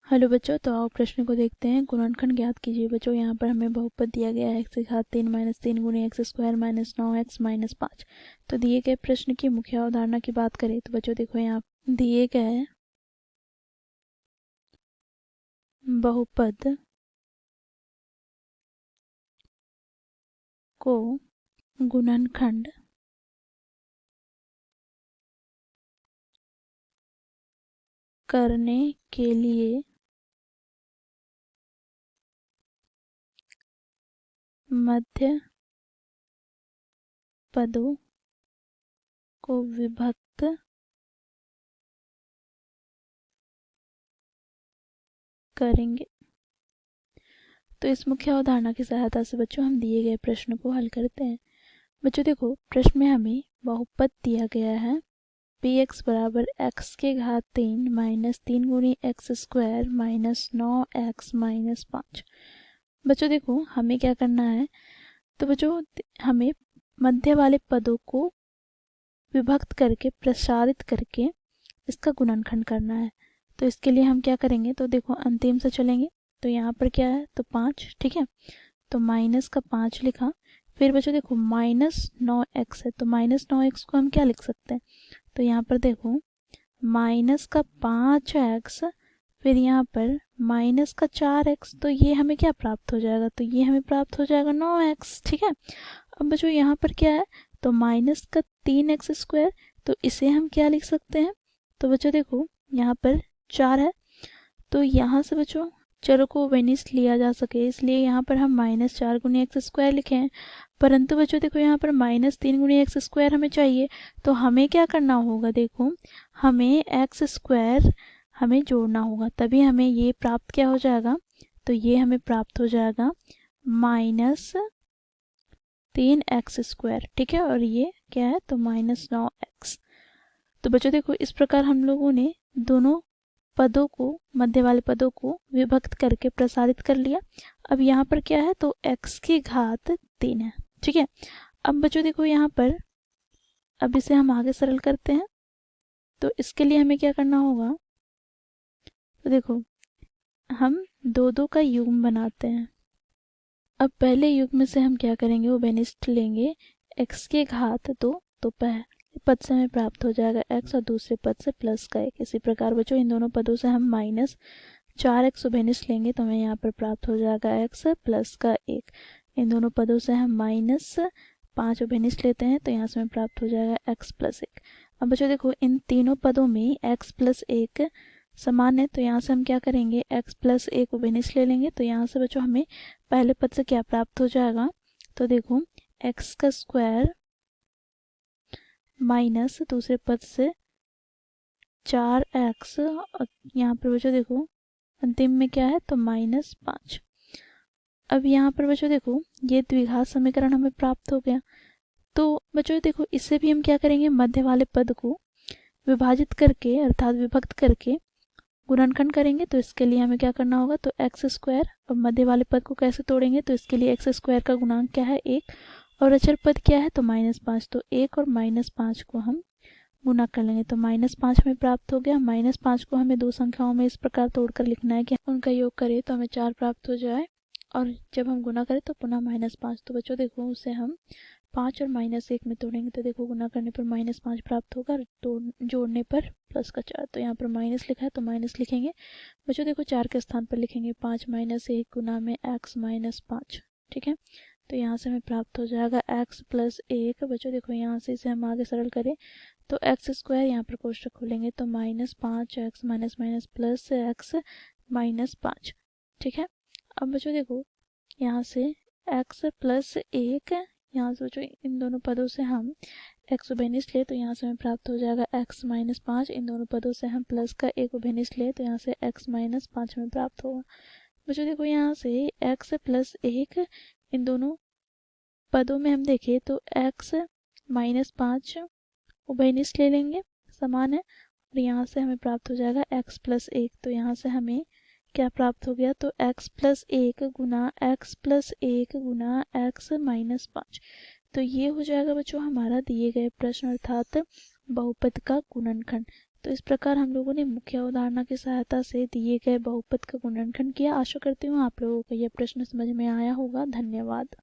Hello बच्चों, तो आओ प्रश्न को देखते हैं। गुणनखंड ज्ञात कीजिए। बच्चों यहाँ पर हमें बहुपद दिया गया है x की घात 3 माइनस 3 गुणे x square minus 9x minus 5। तो दिए गए प्रश्न की मुख्य अवधारणा की बात करें तो बच्चों देखो, यहाँ दिए गए बहुपद को गुणनखंड करने के लिए मध्य पदों को विभक्त करेंगे। तो इस मुख्य अवधारणा की सहायता से बच्चों हम दिए गए प्रश्न को हल करते हैं। बच्चों देखो, प्रश्न में हमें बहुपद दिया गया है पी एक्स बराबर एक्स के घात 3 माइनस 3 गुणी x square minus 9x minus 5। बच्चों देखो, हमें क्या करना है, तो बच्चों हमें मध्य वाले पदों को विभक्त करके प्रसारित करके इसका गुणनखंड करना है। तो इसके लिए हम क्या करेंगे, तो देखो अंतिम से चलेंगे। तो यहाँ पर क्या है, तो 5, ठीक है। तो माइनस का 5 लिखा। फिर बच्चों देखो माइनस 9x है, तो माइनस 9x को हम क्या लिख सकते हैं, तो यहाँ पर देखो माइनस का 5x, फिर यहाँ पर माइनस का 4x, तो ये हमें क्या प्राप्त हो जाएगा, तो ये हमें प्राप्त हो जाएगा 9x, ठीक है। अब बच्चों यहाँ पर क्या है, तो माइनस का 3x स्क्वायर, तो इसे हम क्या लिख सकते हैं, तो बच्चों देखो यहाँ पर 4 है, तो यहाँ से बच्चों चरों को वेनिस लिया जा सके इसलिए यहाँ पर हम माइनस 4 गुनी एक्स स्क्वायर लिखे हैं। परंतु बच्चों देखो यहाँ पर माइनस 3 गुनी एक्स स्क्वायर हमें चाहिए, तो हमें क्या करना होगा, देखो हमें एक्स स्क्वायर हमें जोड़ना होगा, तभी हमें ये प्राप्त क्या हो जाएगा, तो ये हमें प्राप्त हो जाएगा माइनस 3x स्क्वायर, ठीक है। और ये क्या है, तो माइनस 9x। तो बच्चों देखो इस प्रकार हम लोगों ने दोनों पदों को, मध्य वाले पदों को विभक्त करके प्रसारित कर लिया। अब यहाँ पर क्या है, तो x की घात 3 है, ठीक है। अब बच्चों देखो यहाँ पर, अब इसे हम आगे सरल करते हैं। तो इसके लिए हमें क्या करना होगा, तो देखो हम 2 का युग्म बनाते हैं। अब पहले युग्म से हम क्या करेंगे, वो बेनिस्ट लेंगे x की घात 2, तो पहले पद से हमें प्राप्त हो जाएगा x और दूसरे पद से प्लस का 1। इसी प्रकार बच्चों इन दोनों पदों से हम माइनस 4x बेनिस्ट लेंगे तो हमें यहाँ पर प्राप्त हो जाएगा x प्लस का 1। इन दोनों पदों से हम माइनस 5 बेनिस्ट लेते हैं तो यहाँ से हमें प्राप्त हो जाएगा x प्लस 1। अब बच्चों देखो इन तीनों पदों में x प्लस 1 समान है, तो यहाँ से हम क्या करेंगे, x प्लस 1 बेनिस्ट ले लेंगे। तो यहाँ से बच्चों हमें पहले पद से क्या प्राप्त हो जाएगा, तो देखो x का स्क्वायर माइनस दूसरे पद से 4x, और यहाँ पर बच्चों देखो अंतिम में क्या है, तो माइनस 5। अब यहाँ पर बच्चों देखो ये द्विघात समीकरण हमें प्राप्त हो गया। तो बच्चों देखो इससे भी हम क्या करेंगे, मध्य वाले पद को विभाजित करके अर्थात विभक्त करके गुणनखंड करेंगे। तो इसके लिए हमें क्या करना होगा, तो एक्स स्क्वायर, अब मध्य वाले पद को कैसे तोड़ेंगे, तो इसके लिए एक्स स्क्वायर का गुणांक क्या है, 1, और अचर पद क्या है, तो माइनस 5। तो 1 और माइनस 5 को हम गुना कर लेंगे तो माइनस 5 हमें प्राप्त हो गया। माइनस 5 को हमें दो संख्याओं में इस प्रकार तोड़कर लिखना है कि उनका योग करें तो हमें 4 प्राप्त हो जाए, और जब हम गुना करें तो पुनः माइनस 5। तो बच्चों देखो उसे हम 5 और माइनस 1 में तोड़ेंगे तो देखो गुना करने पर माइनस 5 प्राप्त होगा, और जोड़ने पर प्लस का 4। तो यहाँ पर माइनस लिखा है तो माइनस लिखेंगे। बच्चों देखो 4 के स्थान पर लिखेंगे 5 माइनस 1 गुना में x माइनस 5, ठीक है। तो यहाँ से हमें प्राप्त हो जाएगा x प्लस 1। बच्चों देखो यहाँ से इसे हम आगे सरल करें तो एक्स स्क्वायर, यहाँ पर कोष्ठक खोलेंगे तो minus 5x minus minus plus x minus 5, ठीक है। अब बच्चों देखो यहाँ से x प्लस 1, यहाँ से बच्चों इन दोनों पदों से हम x बेनिस ले तो यहाँ से हमें प्राप्त हो जाएगा x माइनस 5। इन दोनों पदों से हम प्लस का 1 बेनिस ले तो यहाँ से x माइनस 5 हमें प्राप्त होगा। बच्चों देखो यहाँ से x प्लस 1, इन दोनों पदों में हम देखें तो x माइनस 5 उभयनिष्ठ ले लेंगे, समान है, और यहाँ से हमें प्राप्त हो जाएगा x प्लस 1। तो यहाँ से हमें क्या प्राप्त हो गया, तो x प्लस 1 गुना x प्लस 1 गुना x माइनस 5। तो ये हो जाएगा बच्चों हमारा दिए गए प्रश्न अर्थात बहुपद का गुणनखंड। तो इस प्रकार हम लोगों ने मुख्य अवधारणा की सहायता से दिए गए बहुपद का गुणनखंड किया। आशा करती हूँ आप लोगों को यह प्रश्न समझ में आया होगा। धन्यवाद।